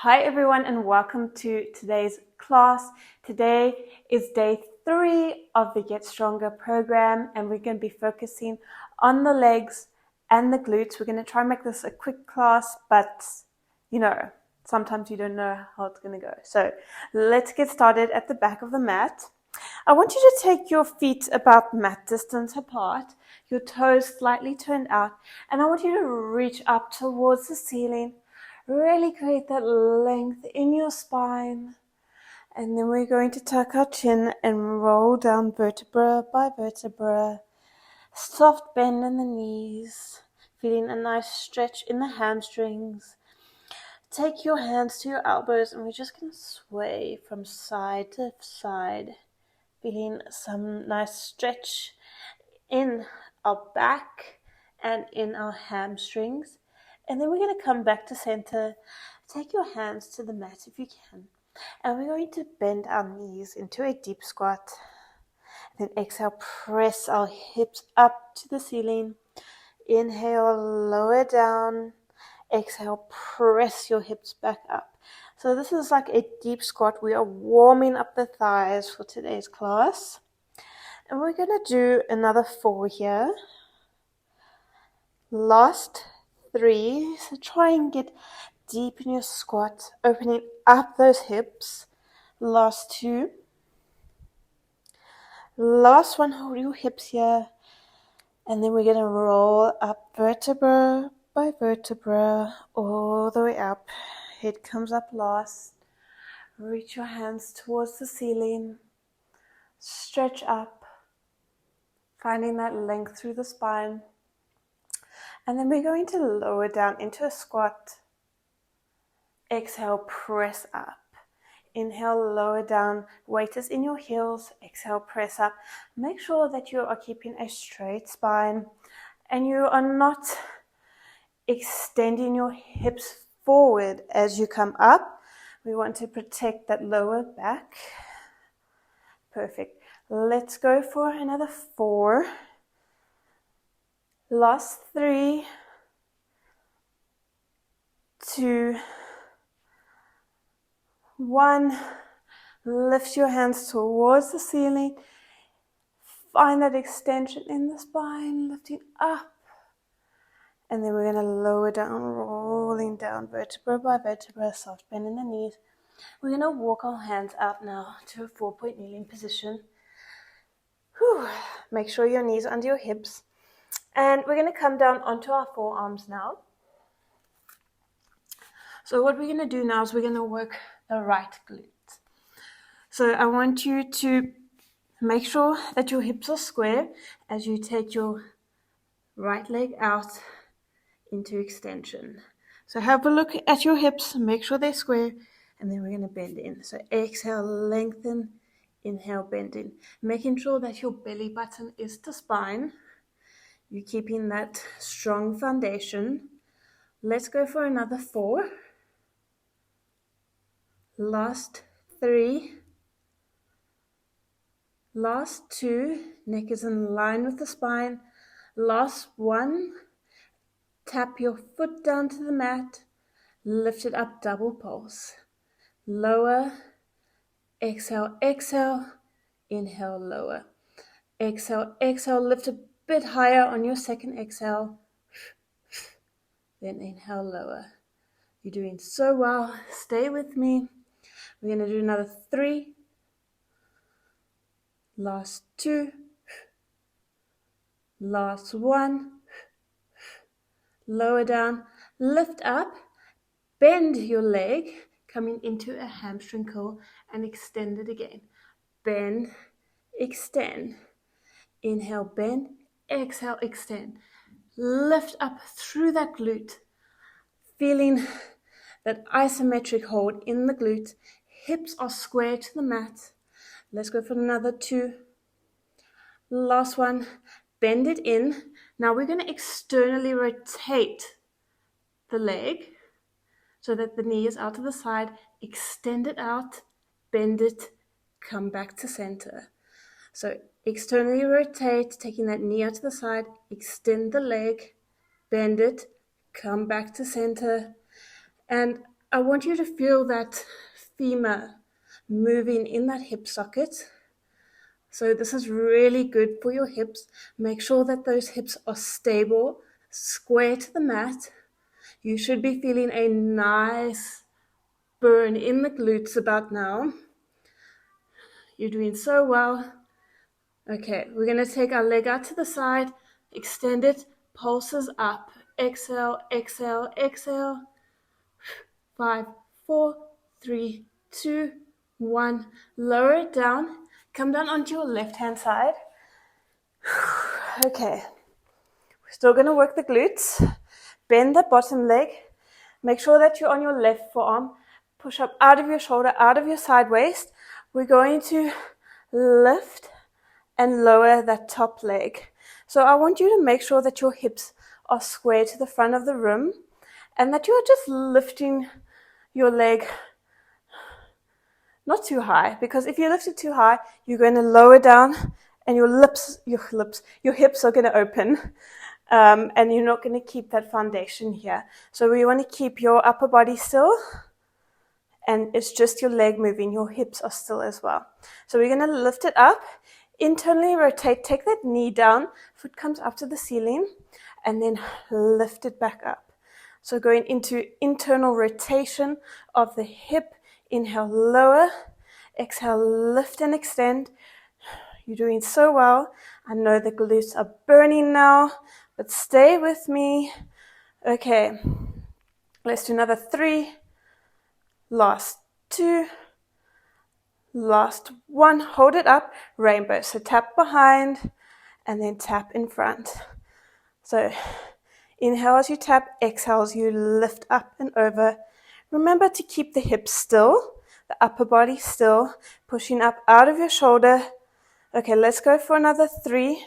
Hi everyone and welcome to today's class. Today is day 3 of the Get Stronger program and we're going to be focusing on the legs and the glutes. We're going to try and make this a quick class, but sometimes you don't know how it's going to go. So let's get started at the back of the mat. I want you to take your feet about mat distance apart, your toes slightly turned out, and I want you to reach up towards the ceiling. Really create that length in your spine. And then we're going to tuck our chin and roll down vertebra by vertebra. Soft bend in the knees, feeling a nice stretch in the hamstrings. Take your hands to your elbows and we're just going to sway from side to side, feeling some nice stretch in our back and in our hamstrings. And then we're going to come back to center. Take your hands to the mat if you can. And we're going to bend our knees into a deep squat. Then exhale, press our hips up to the ceiling. Inhale, lower down. Exhale, press your hips back up. So this is like a deep squat. We are warming up the thighs for today's class. And we're going to do another 4 here. Last 3. So try and get deep in your squat, opening up those hips. Last 2. Last one, hold your hips here. And then we're going to roll up vertebra by vertebra all the way up. Head comes up last. Reach your hands towards the ceiling. Stretch up, finding that length through the spine. And then we're going to lower down into a squat. Exhale, press up. Inhale, lower down. Weight is in your heels. Exhale, press up. Make sure that you are keeping a straight spine and you are not extending your hips forward as you come up. We want to protect that lower back. Perfect. Let's go for another 4. Last 3, 2, 1. Lift your hands towards the ceiling. Find that extension in the spine, lifting up. And then we're going to lower down, rolling down vertebra by vertebra, soft bend in the knees. We're going to walk our hands out now to a 4-point kneeling position. Make sure your knees are under your hips. And we're going to come down onto our forearms now. So what we're going to do now is we're going to work the right glute. So I want you to make sure that your hips are square as you take your right leg out into extension. So have a look at your hips, make sure they're square, and then we're going to bend in. So exhale, lengthen, inhale, bend in. Making sure that your belly button is to spine. You're keeping that strong foundation. Let's go for another 4. Last 3. Last 2. Neck is in line with the spine. Last 1. Tap your foot down to the mat. Lift it up, double pulse. Lower. Exhale, exhale. Inhale, lower. Exhale, exhale. Lift a bit higher on your second exhale. Then inhale, lower. You're doing so well. Stay with me. We're going to do another 3. Last 2. Last 1. Lower down. Lift up. Bend your leg, coming into a hamstring curl, and extend it again. Bend, extend. Inhale, bend. Exhale, extend. Lift up through that glute. Feeling that isometric hold in the glute. Hips are square to the mat. Let's go for another 2. Last one. Bend it in. Now we're going to externally rotate the leg so that the knee is out to the side. Extend it out. Bend it. Come back to center. So externally rotate, taking that knee out to the side. Extend the leg. Bend it. Come back to center. And I want you to feel that femur moving in that hip socket. So this is really good for your hips. Make sure that those hips are stable, square to the mat. You should be feeling a nice burn in the glutes about now. You're doing so well. Okay, we're going to take our leg out to the side, extend it, pulses up. Exhale, exhale, exhale. 5, 4, 3, 2, 1. Lower it down. Come down onto your left-hand side. Okay, we're still going to work the glutes. Bend the bottom leg. Make sure that you're on your left forearm. Push up out of your shoulder, out of your side waist. We're going to lift and lower that top leg. So I want you to make sure that your hips are square to the front of the room and that you're just lifting your leg not too high, because if you lift it too high, you're going to lower down and your hips are going to open, and you're not going to keep that foundation here. So we want to keep your upper body still, and it's just your leg moving. Your hips are still as well. So we're going to lift it up, internally rotate, take that knee down, foot comes up to the ceiling, and then lift it back up. So going into internal rotation of the hip. Inhale, lower. Exhale, lift and extend. You're doing so well. I know the glutes are burning now, but stay with me. Okay, let's do another 3. Last 2. Last 1. Hold it up. Rainbow. So tap behind and then tap in front. So inhale as you tap, exhale as you lift up and over. Remember to keep the hips still, the upper body still, pushing up out of your shoulder. Okay, let's go for another 3.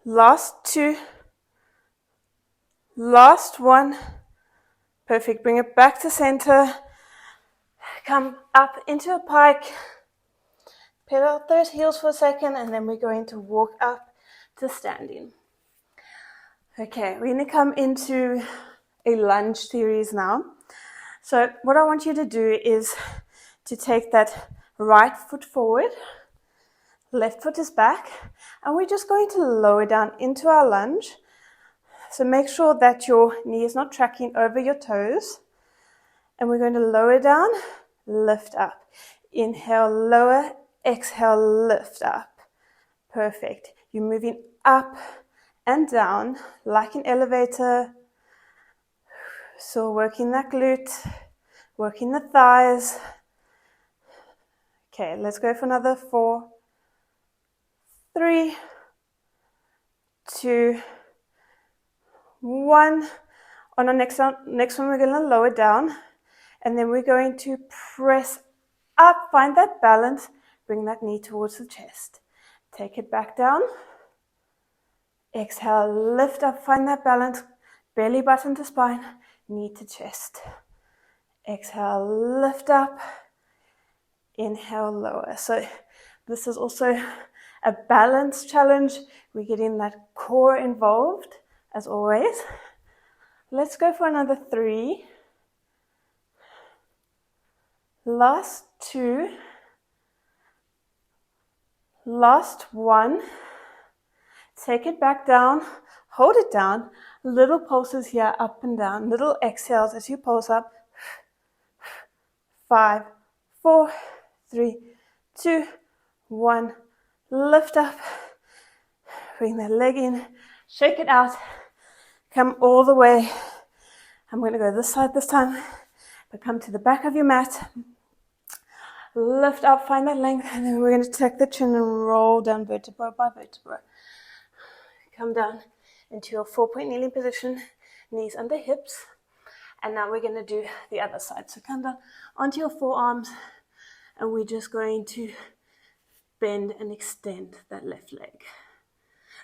Last 2. Last 1. Perfect. Bring it back to center. Come up into a pike. Pedal out those heels for a second, and then we're going to walk up to standing. Okay, we're going to come into a lunge series now. So what I want you to do is to take that right foot forward, left foot is back, and we're just going to lower down into our lunge. So make sure that your knee is not tracking over your toes. And we're going to lower down, lift up. Inhale, lower, exhale, lift up. Perfect. You're moving up and down like an elevator. So working that glute, working the thighs. Okay, let's go for another 4, 3, 2, 1. On our next one, we're going to lower down. And then we're going to press up, find that balance, bring that knee towards the chest. Take it back down. Exhale, lift up, find that balance, belly button to spine, knee to chest. Exhale, lift up. Inhale, lower. So this is also a balance challenge. We're getting that core involved, as always. Let's go for another 3. Last 2. Last 1. Take it back down. Hold it down. Little pulses here, up and down. Little exhales as you pulse up. 5, 4, 3, 2, 1. Lift up. Bring that leg in. Shake it out. Come all the way. I'm going to go this side this time. But come to the back of your mat. Lift up, find that length, and then we're going to tuck the chin and roll down vertebra by vertebra. Come down into your 4-point kneeling position, knees under hips. And now we're going to do the other side. So come down onto your forearms, and we're just going to bend and extend that left leg.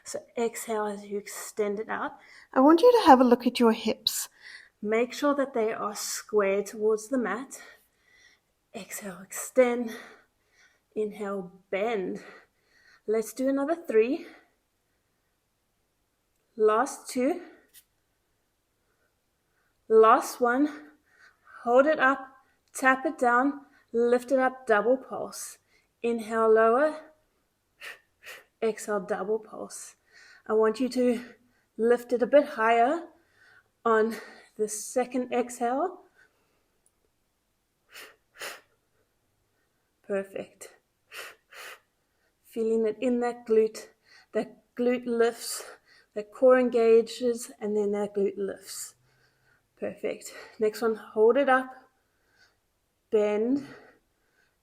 So exhale as you extend it out. I want you to have a look at your hips. Make sure that they are square towards the mat. Exhale, extend. Inhale, bend. Let's do another 3. Last 2. Last 1. hold it up, tap it down, lift it up, double pulse. Inhale, lower, exhale, double pulse. I want you to lift it a bit higher on the second exhale. Perfect. Feeling it in that glute lifts, that core engages, and then that glute lifts. Perfect. Next one, hold it up, bend,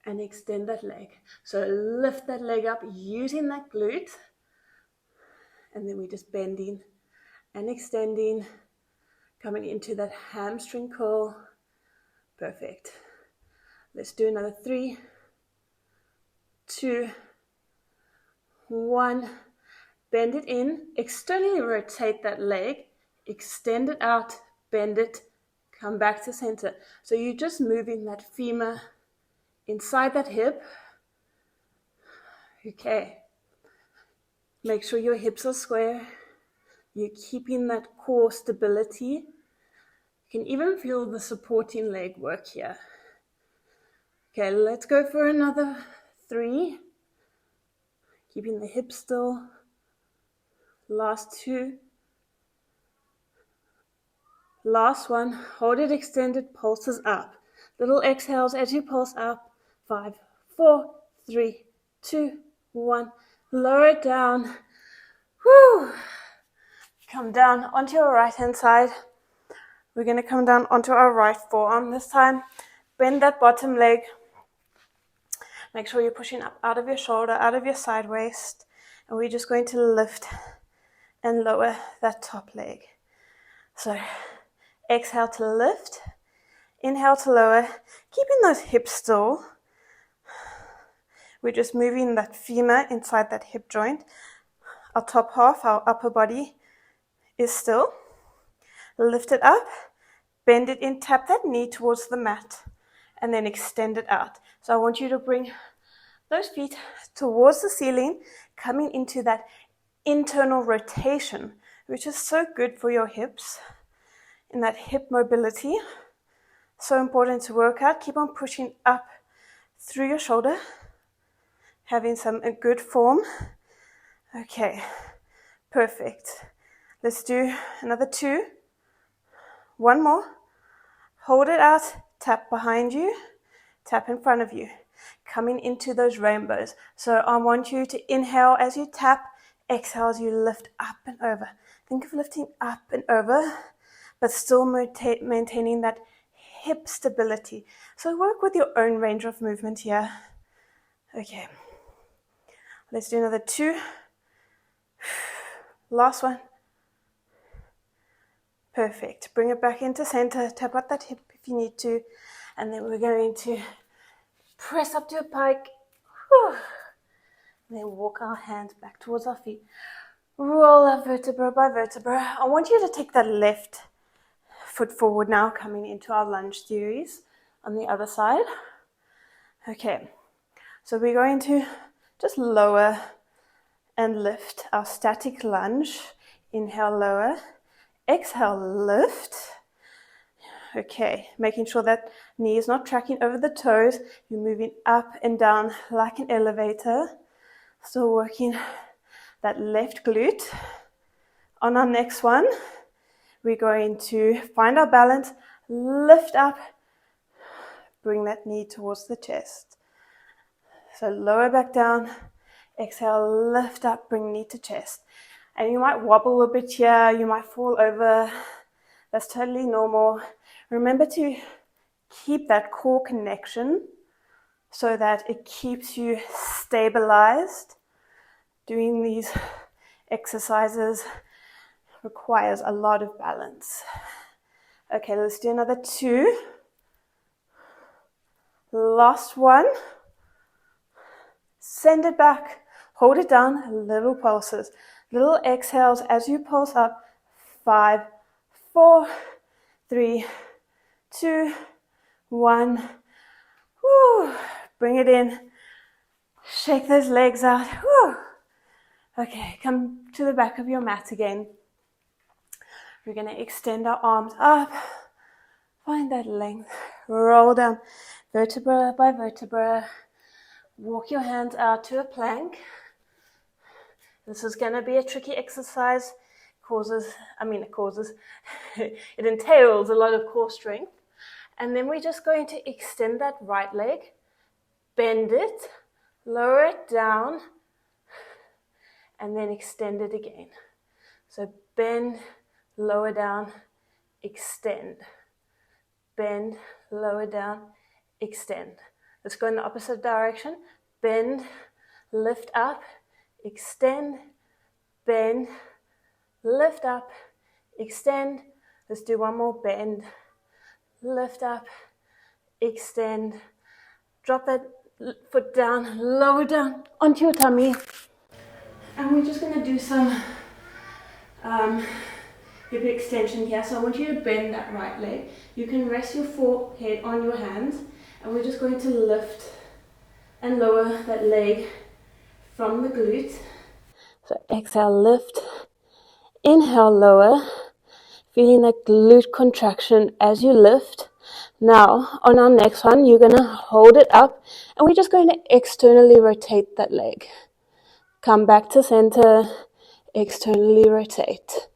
and extend that leg. So lift that leg up using that glute, and then we're just bending and extending, coming into that hamstring curl. Perfect. Let's do another 3, 2, 1. Bend it in, externally rotate that leg, extend it out, bend it, come back to center. So you're just moving that femur inside that hip. Okay. Make sure your hips are square. You're keeping that core stability. You can even feel the supporting leg work here. Okay, let's go for another 3. Keeping the hips still. Last 2. Last one. Hold it extended, pulses up. Little exhales as you pulse up. 5, 4, 3, 2, 1. Lower it down. Whew. Come down onto your right hand side. We're going to come down onto our right forearm this time. Bend that bottom leg. Make sure you're pushing up out of your shoulder, out of your side waist. And we're just going to lift and lower that top leg. So exhale to lift. Inhale to lower. Keeping those hips still. We're just moving that femur inside that hip joint. Our top half, our upper body is still. Lift it up. Bend it in. Tap that knee towards the mat. And then extend it out. So I want you to bring those feet towards the ceiling, coming into that internal rotation, which is so good for your hips, in that hip mobility. So important to work out. Keep on pushing up through your shoulder, having a good form. Okay, perfect. Let's do another 2. One more. Hold it out, tap behind you, tap in front of you. Coming into those rainbows. So I want you to inhale as you tap, exhale as you lift up and over. Think of lifting up and over, but still maintaining that hip stability. So work with your own range of movement here. Okay. Let's do another 2. Last one. Perfect. Bring it back into center. Tap out that hip if you need to. And then we're going to press up to a pike. Whew. And then walk our hands back towards our feet. Roll up vertebra by vertebra. I want you to take that left foot forward now, coming into our lunge series on the other side. Okay. So we're going to just lower and lift our static lunge. Inhale, lower. Exhale, lift. Okay, making sure that knee is not tracking over the toes. You're moving up and down like an elevator. Still working that left glute. On our next one, we're going to find our balance, lift up, bring that knee towards the chest. So lower back down, exhale, lift up, bring knee to chest. And you might wobble a bit here, you might fall over. That's totally normal. Remember to keep that core connection so that it keeps you stabilized. Doing these exercises requires a lot of balance. Okay, let's do another 2. Last one. Send it back. Hold it down. Little pulses. Little exhales as you pulse up. 5, 4, 3, 2, 1. Woo. Bring it in. Shake those legs out. Woo. Okay, come to the back of your mat again. We're going to extend our arms up. Find that length. roll down, vertebra by vertebra. Walk your hands out to a plank. This is going to be a tricky exercise. It entails a lot of core strength. And then we're just going to extend that right leg, bend it, lower it down, and then extend it again. So bend, lower down, extend. Bend, lower down, extend. Let's go in the opposite direction. Bend, lift up, extend, bend, lift up, extend. Let's do one more. Bend, lift up, extend. Drop that foot down, lower down onto your tummy. And we're just going to do some hip extension here. So I want you to bend that right leg. You can rest your forehead on your hands, and we're just going to lift and lower that leg from the glute. So exhale, lift. Inhale, lower. Feeling that glute contraction as you lift. Now, on our next one, you're going to hold it up, and we're just going to externally rotate that leg. Come back to center, externally rotate.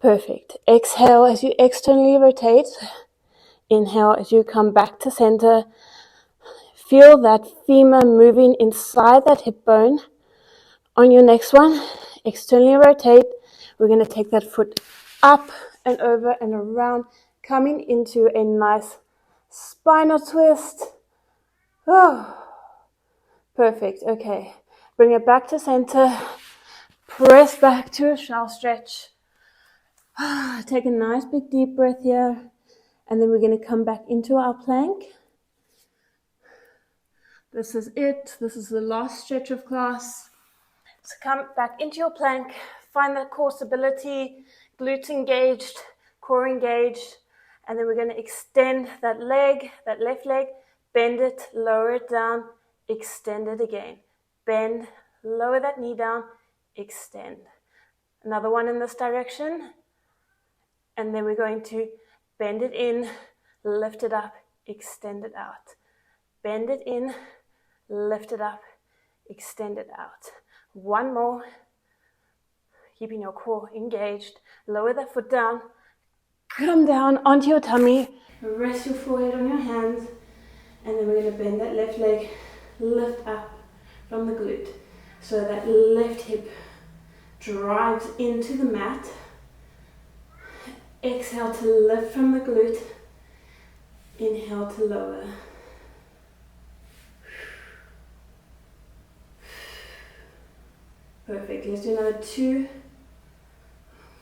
Perfect. Exhale as you externally rotate. Inhale as you come back to center. Feel that femur moving inside that hip bone. On your next one, externally rotate. We're going to take that foot up and over and around, coming into a nice spinal twist. Oh, perfect. Okay. Bring it back to center. Press back to a shell stretch. Take a nice big deep breath here. And then we're going to come back into our plank. This is it. This is the last stretch of class. So come back into your plank. Find that core stability. Glutes engaged, core engaged. And then we're going to extend that leg, that left leg. Bend it, lower it down, extend it again. Bend, lower that knee down, extend. Another one in this direction. And then we're going to bend it in, lift it up, extend it out. Bend it in, lift it up, extend it out. One more. Keeping your core engaged. Lower that foot down. Come down onto your tummy. Rest your forehead on your hands. And then we're going to bend that left leg, lift up from the glute. So that left hip drives into the mat. Exhale to lift from the glute. Inhale to lower. Perfect. Let's do another 2.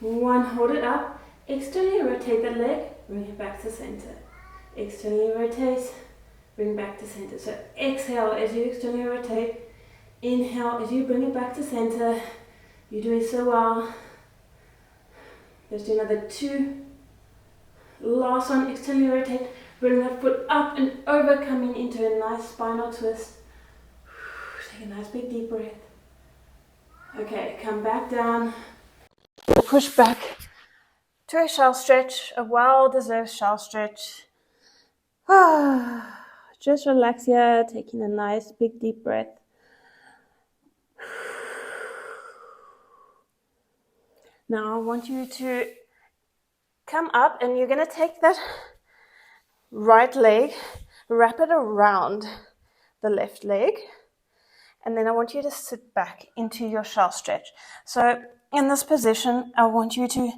1. Hold it up. Externally rotate that leg. Bring it back to center. Externally rotate. Bring back to center. So exhale as you externally rotate. Inhale as you bring it back to center. You're doing so well. Let's do another 2. Last one, externally rotate. Bring that foot up and over, coming into a nice spinal twist. Take a nice big deep breath. Okay, come back down. Push back to a shell stretch, a well-deserved shell stretch. Just relax here, taking a nice big deep breath. Now I want you to come up, and you're going to take that right leg, wrap it around the left leg, and then I want you to sit back into your shell stretch. So in this position, I want you to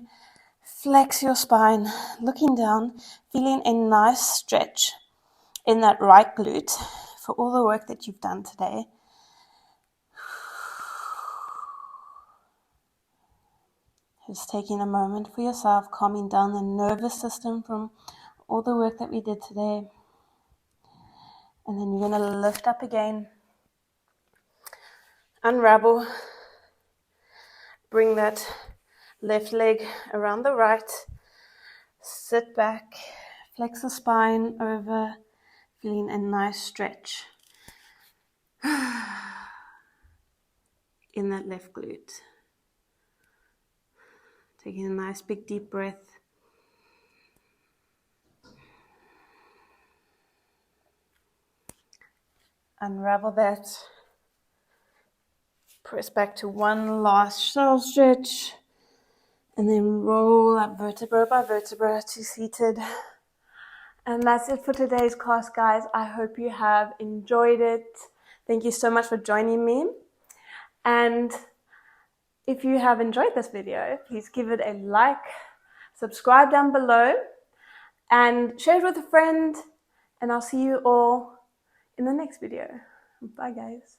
flex your spine, looking down, feeling a nice stretch in that right glute for all the work that you've done today. Just taking a moment for yourself, calming down the nervous system from all the work that we did today. And then you're going to lift up again. Unravel. Bring that left leg around the right. Sit back. Flex the spine over. Feeling a nice stretch in that left glute. Taking a nice big deep breath. unravel that. Press back to one last shell stretch. And then roll up vertebra by vertebra to seated. And that's it for today's class, guys. I hope you have enjoyed it. Thank you so much for joining me. And if you have enjoyed this video, please give it a like, subscribe down below, and share it with a friend. And I'll see you all in the next video. Bye, guys.